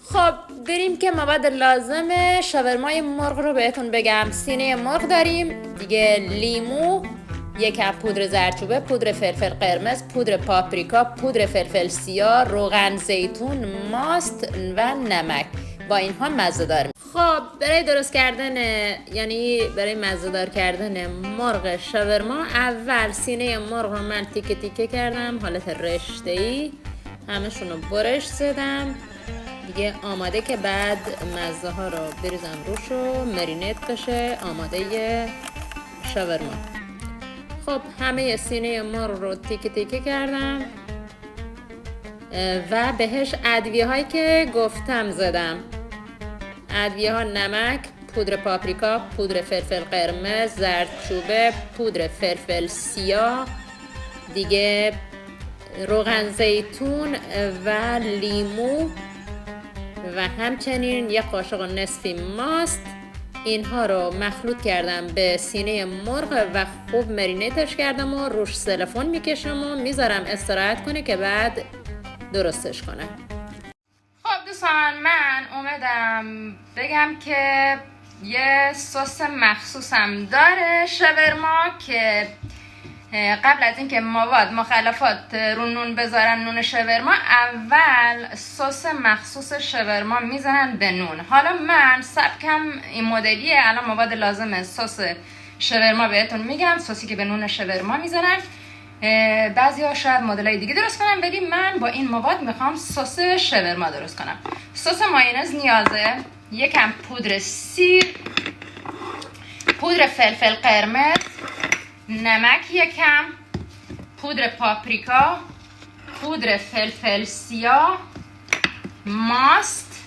خب بریم که مواد لازم شاورمای مرغ رو بهتون بگم. سینه مرغ داریم، دیگه لیمو، یک کپ پودر زردچوبه، پودر فلفل قرمز، پودر پاپریکا، پودر فلفل سیاه، روغن زیتون، ماست و نمک. با اینها مزه دار. خب برای درست کردن، یعنی برای مزه دار کردن مرغ شاورما، اول سینه مرغ رو من تیکه تیکه کردم حالت رشته‌ای، همشون رو برش زدم دیگه. آماده که بعد مزه ها رو بریزم روش و مرینیت بشه، آماده شاورما. خب همه سینه مرغ رو تیکه تیکه کردم و بهش ادویه هایی که گفتم زدم. ادویه ها نمک، پودر پاپریکا، پودر فلفل قرمز، زردچوبه، پودر فلفل سیاه، دیگه روغن زیتون و لیمو و همچنین یک قاشق نصفی ماست. اینها رو مخلوط کردم به سینه مرغ و خوب مرینیتش کردم و روش سلفون میکشم و میذارم استراحت کنه که بعد درستش کنه. خب دوستان، من اومدم بگم که یه سس مخصوصم داره شاورما که قبل از اینکه مواد مخلفات رو نون بذارن، نون شاورما، اول سس مخصوص شاورما میزنن به نون. حالا من سبکم این مدلیه. الان مواد لازم سس شاورما بهتون میگم، سسی که به نون شاورما میزنن. بعضیا شاید مدلای دیگه درست کنم، ولی من با این مواد میخوام سس شاورما درست کنم. سس مایونز نیازه، یکم پودر سیر، پودر فلفل قرمز، نمک یکم، پودر پاپریکا، پودر فلفل سیاه، ماست،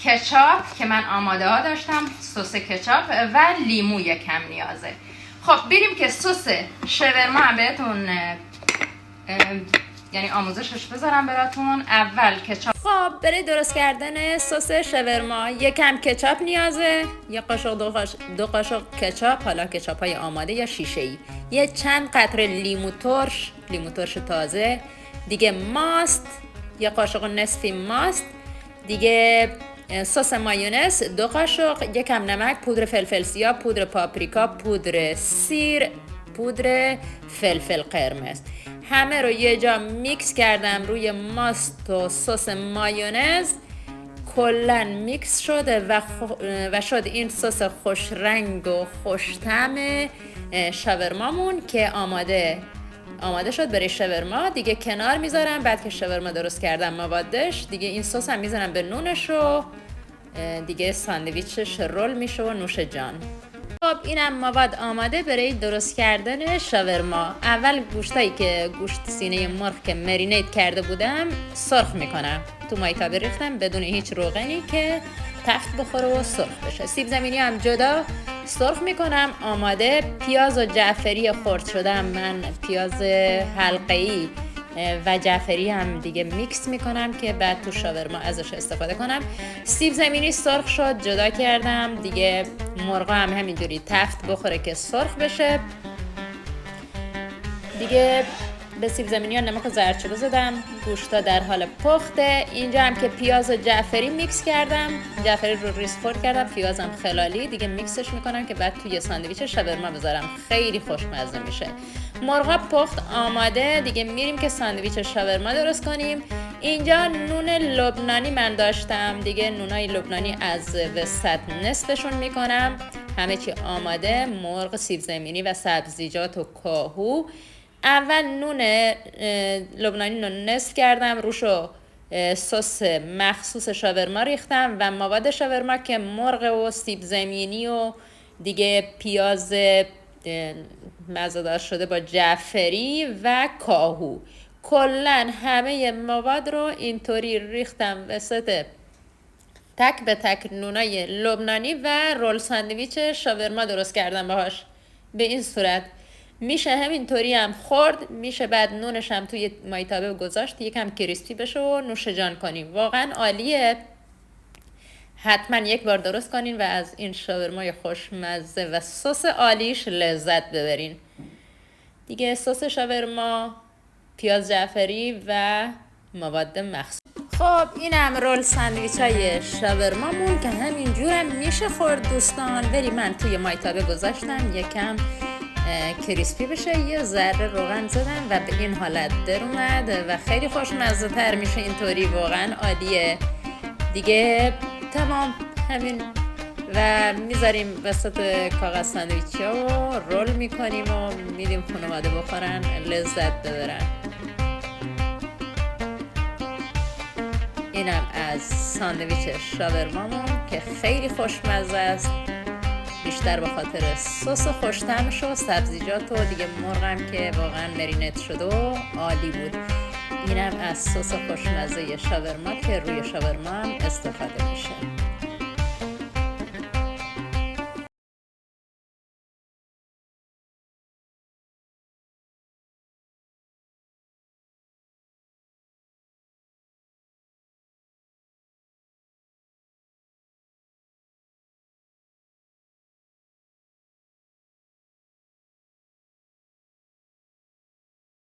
کچاپ که من آماده ها داشتم، سس کچاپ و لیمو یکم نیازه. خب بریم که سس شاورما هم بهتون یعنی آموزشش بذارم براتون. اول کچاپ. خب برای درست کردن سس شاورما یکم کچاپ نیازه، یک قاشق دو قاشق کچاپ، حالا کچاپ های آماده یا شیشه ای، یه چند قطره لیمو ترش تازه، دیگه ماست، یک قاشق نصفی ماست، دیگه سس مایونز 2 قاشق، یکم نمک، پودر فلفل سیاه، پودر پاپریکا، پودر سیر، پودر فلفل قرمز. همه رو یه جا میکس کردم روی ماست و سس مایونز، کلن میکس شده و شد این سس خوش رنگ و خوش طعم شاورمامون که آماده شد برای شاورما. دیگه کنار میذارم. بعد که شاورما درست کردم موادش، دیگه این سس هم میذارم به نونش و دیگه ساندویچش رول میشه و نوش جان. خب اینم مواد آماده برای درست کردن شاورما. اول گوشتایی که گوشت سینه مرغ که مرینیت کرده بودم سرخ میکنم. تو مایتابه ریختم بدون هیچ روغنی که تفت بخوره و سرخ بشه. سیب زمینی هم جدا سرخ میکنم. آماده پیاز و جعفری خرد شدم. من پیاز حلقه‌ای و جعفری هم دیگه میکس میکنم که بعد تو شاورما ازش استفاده کنم. سیب زمینی سرخ شد، جدا کردم. دیگه مرغ هم همینجوری تفت بخوره که سرخ بشه. دیگه به سیب زمینی ها نمک و زردچوبه زدم. گوشتا در حال پخته. اینجا هم که پیاز و جعفری میکس کردم، جعفری رو ریز خورد کردم، پیازم خلالی. دیگه میکسش میکنم که بعد توی ساندویچ شاورما بذارم، خیلی خوشمزه میشه. مرغا پخت آماده. دیگه میریم که ساندویچ شاورما درست کنیم. اینجا نون لبنانی من داشتم، دیگه نونای لبنانی از وسط نصفشون میکنم. همه چی آماده، مرغ، سیب زمینی و سبزیجات و کاهو. اول نون لبنانی رو نصف کردم، روشو سس مخصوص شاورما ریختم و مواد شاورما که مرغ و سیب زمینی و دیگه پیاز مزه‌دار شده با جعفری و کاهو. کلن همه مواد رو اینطوری ریختم وسط تک به تک نونای لبنانی و رول ساندویچ شاورما درست کردم باهاش. به این صورت میشه همینطوری هم خورد، میشه بعد نونش هم توی مایتابه گذاشت یکم کریسپی بشه و نوش جان کنیم. واقعا عالیه. حتما یک بار درست کنین و از این شاورمای خوشمزه و سس عالیش لذت ببرین. دیگه سس شاورما، پیاز جعفری و مواد مخصوص. خب اینم رول ساندویچ های شاورمامون که همینجورم میشه خورد دوستان، ولی من توی مایتابه گذاشتم یکم کریسپی بشه، یه ذره روغن زدم و به این حالت در اومد و خیلی خوشمزه تر میشه اینطوری، واقعا عالیه دیگه. تمام همین و میذاریم وسط کاغذ ساندویچ ها و رول میکنیم و میدیم خانواده بخورن لذت ببرن. اینم از ساندویچ شاورمامون که خیلی خوشمزه است، بیشتر به خاطر سس خوش‌طعمش و سبزیجات و دیگه مرغم که واقعا مرینت شده و عالی بود. اینم از سس خوشمزه شاورما که روی شاورما هم استفاده میشه.